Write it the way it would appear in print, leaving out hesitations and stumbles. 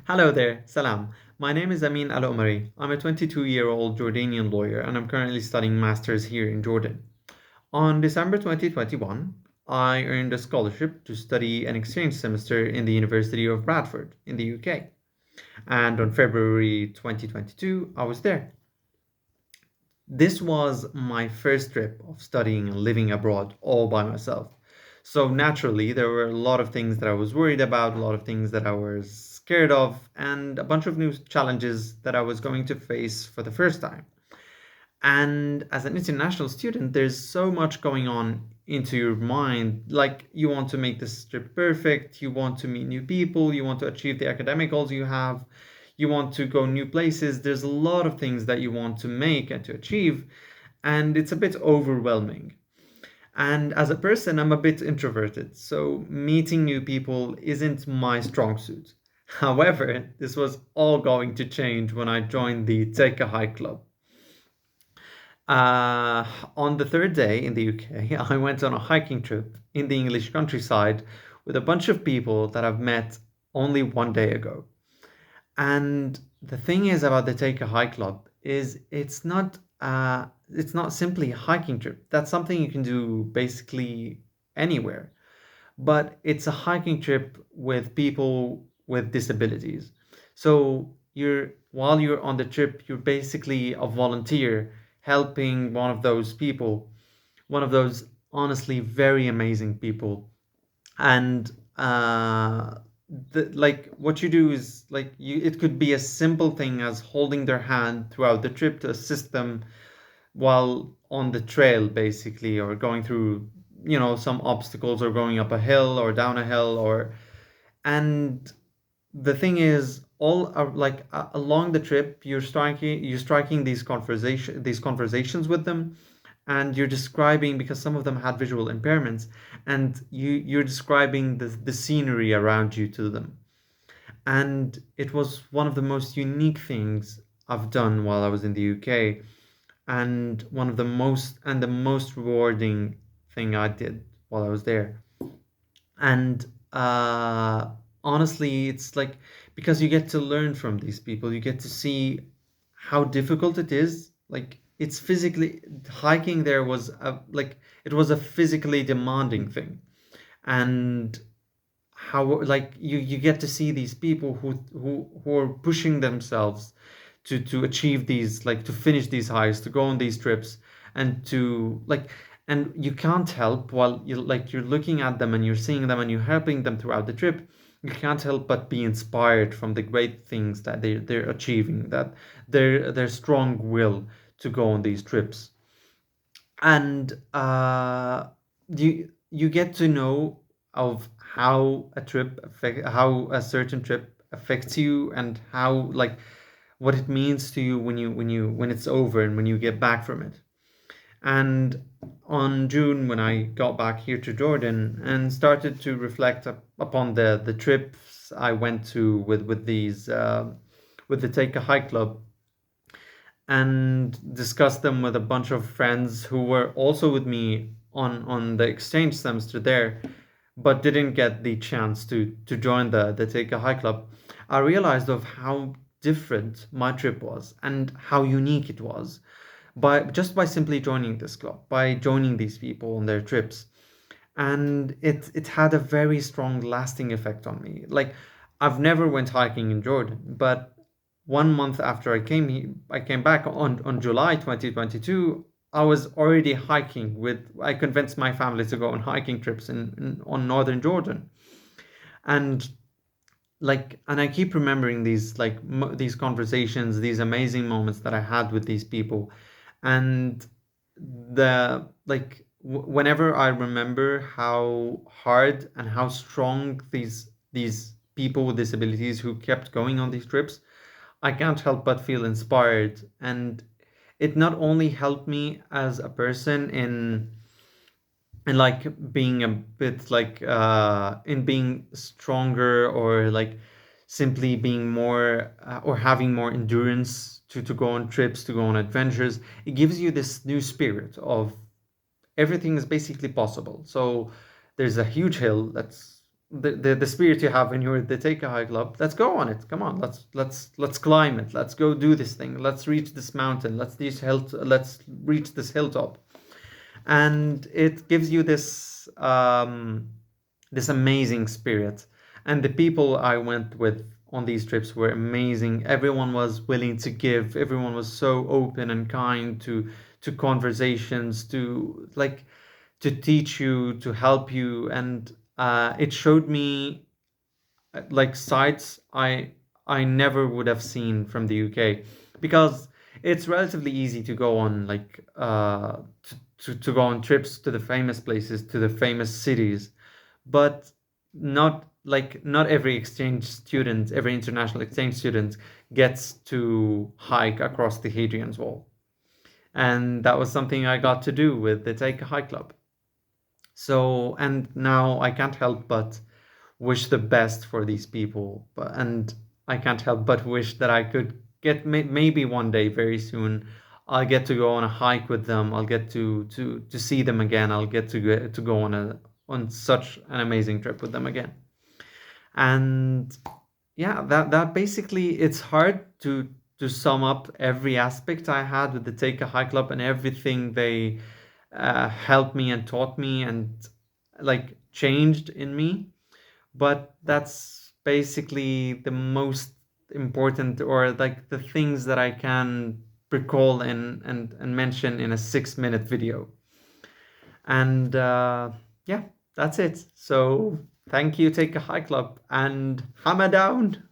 Hello there, salam. My name is Ameen Al Omari. I'm a 22-year-old Jordanian lawyer and I'm currently studying masters here in Jordan. On December 2021, I earned a scholarship to study an exchange semester in the University of Bradford in the UK. And on February 2022, I was there. This was my first trip of studying and living abroad all by myself. So naturally, there were a lot of things that I was worried about, a lot of things that I was scared of, and a bunch of new challenges that I was going to face for the first time. And as an international student, there's so much going on into your mind. Like, you want to make this trip perfect, you want to meet new people, you want to achieve the academic goals you have, you want to go new places. There's a lot of things that you want to make and to achieve, and it's a bit overwhelming. And as a person, I'm a bit introverted, so meeting new people isn't my strong suit. However, this was all going to change when I joined the Take a Hike Club. Uh, on the third day in the UK, I went on a hiking trip in the English countryside with a bunch of people that I've met only one day ago. And the thing is about the Take a Hike Club is it's not simply a hiking trip. That's something you can do basically anywhere. But it's a hiking trip with people with disabilities. So while you're on the trip, you're basically a volunteer helping one of those people, one of those honestly very amazing people. And like what you do is like you it could be a simple thing as holding their hand throughout the trip to assist them while on the trail basically, or going through some obstacles, or going up a hill or down a hill, or and the thing is all like along the trip you're striking these conversations with them, and you're describing, because some of them had visual impairments, and you're describing the scenery around you to them. And it was one of the most unique things I've done while I was in the UK, and one of the most rewarding thing I did while I was there. And honestly, it's like, because you get to learn from these people, you get to see how difficult it is. Like, it's physically hiking there was it was a physically demanding thing. And how, like, you get to see these people who are pushing themselves to achieve these, like, to finish these hikes, to go on these trips, and to like, and you can't help, while you're looking at them and you're seeing them and you're helping them throughout the trip, you can't help but be inspired from the great things that they're achieving, that their strong will to go on these trips. And you get to know of how a certain trip affects you, and how, like, what it means to you when it's over and when you get back from it. And on June, when I got back here to Jordan and started to reflect upon the trips I went to with the Take a Hike Club, and discussed them with a bunch of friends who were also with me on the exchange semester there, but didn't get the chance to join the Take a High Club, I realized of how different my trip was and how unique it was, by simply joining this club, by joining these people on their trips. And it had a very strong lasting effect on me. Like, I've never went hiking in Jordan, but 1 month after I came back on July 2022. I was already hiking with I convinced my family to go on hiking trips on northern Jordan. And I keep remembering these, these conversations, these amazing moments that I had with these people. And whenever I remember how hard and how strong these people with disabilities who kept going on these trips, I can't help but feel inspired. And it not only helped me as a person in like being a bit in being stronger, or like simply being more or having more endurance to go on trips, to go on adventures. It gives you this new spirit of everything is basically possible. So there's a huge hill that's the spirit you have when you're at the Take a High Club. Let's go on it. Come on, let's climb it. Let's go do this thing. Let's reach this mountain. Let's reach this hilltop. And it gives you this amazing spirit. And the people I went with on these trips were amazing. Everyone was willing to give. Everyone was so open and kind to conversations, to like to teach you, to help you. And it showed me like sites I never would have seen from the UK, because it's relatively easy to go on to go on trips to the famous places, to the famous cities, but not every exchange student, every international exchange student gets to hike across the Hadrian's Wall. And that was something I got to do with the Take a Hike Club. So, and now I can't help but wish the best for these people. And I can't help but wish that I could get maybe one day, very soon, I'll get to go on a hike with them. I'll get to see them again. I'll get to go on a on such an amazing trip with them again. And yeah, that basically, it's hard to sum up every aspect I had with the Take a Hike Club and everything they helped me and taught me and like changed in me. But that's basically the most important, or like the things that I can recall and mention in a 6 minute video. And yeah, that's it. So thank you, Take a High Club, and hammer down.